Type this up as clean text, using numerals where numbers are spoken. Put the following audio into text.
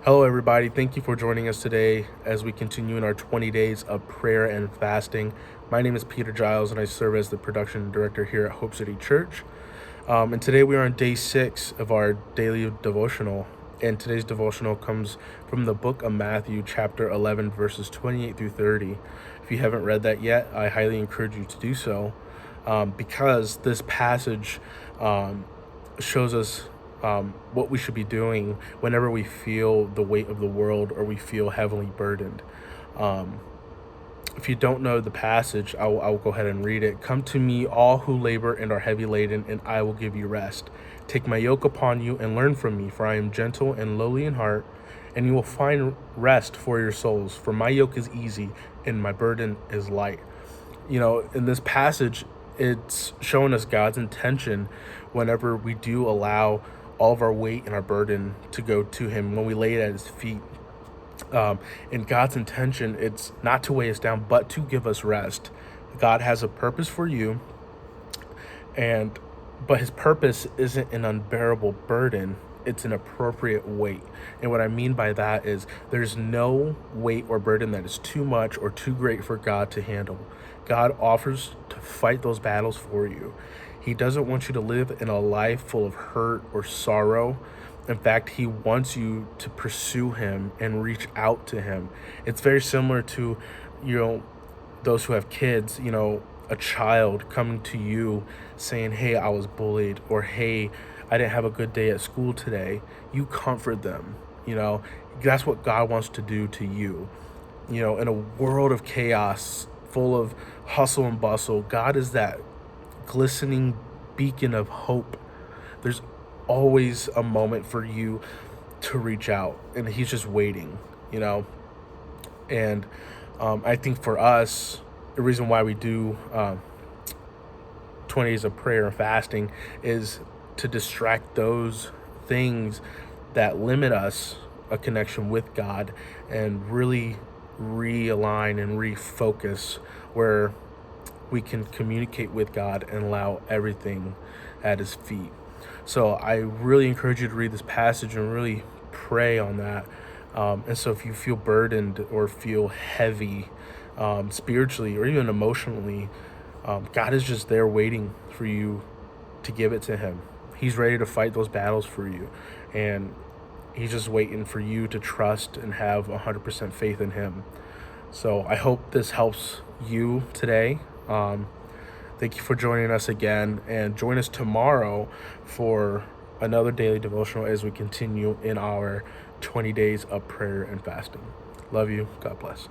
Hello, everybody. Thank you for joining us today as we continue in our 20 days of prayer and fasting. My name is Peter Giles, and I serve as the production director here at Hope City Church. And today we are on day 6 of our daily devotional. And today's devotional comes from the book of Matthew, chapter 11, verses 28 through 30. If you haven't read that yet, I highly encourage you to do so, because this passage shows us what we should be doing whenever we feel the weight of the world or we feel heavily burdened. If you don't know the passage, I'll go ahead and read it. Come to me, all who labor and are heavy laden, and I will give you rest. Take my yoke upon you and learn from me, for I am gentle and lowly in heart, and you will find rest for your souls. For my yoke is easy and my burden is light. In this passage, it's showing us God's intention whenever we do allow all of our weight and our burden to go to him, when we lay it at his feet. And God's intention, it's not to weigh us down, but to give us rest. God has a purpose for you, but his purpose isn't an unbearable burden. It's an appropriate weight. And what I mean by that is there's no weight or burden that is too much or too great for God to handle. God offers to fight those battles for you. He doesn't want you to live in a life full of hurt or sorrow. In fact, he wants you to pursue him and reach out to him. It's very similar to, those who have kids, a child coming to you saying, hey, I was bullied, or hey, I didn't have a good day at school today. You comfort them. That's what God wants to do to you. In a world of chaos, full of hustle and bustle, God is that glistening beacon of hope. There's always a moment for you to reach out, and he's just waiting. And I think for us, the reason why we do 20 days of prayer and fasting is to distract those things that limit us a connection with God, and really realign and refocus where we can communicate with God and allow everything at his feet. So I really encourage you to read this passage and really pray on that. And so if you feel burdened or feel heavy, spiritually or even emotionally, God is just there waiting for you to give it to him. He's ready to fight those battles for you, and he's just waiting for you to trust and have 100% faith in him. So I hope this helps you today. Thank you for joining us again, and join us tomorrow for another daily devotional as we continue in our 20 days of prayer and fasting. Love you. God bless.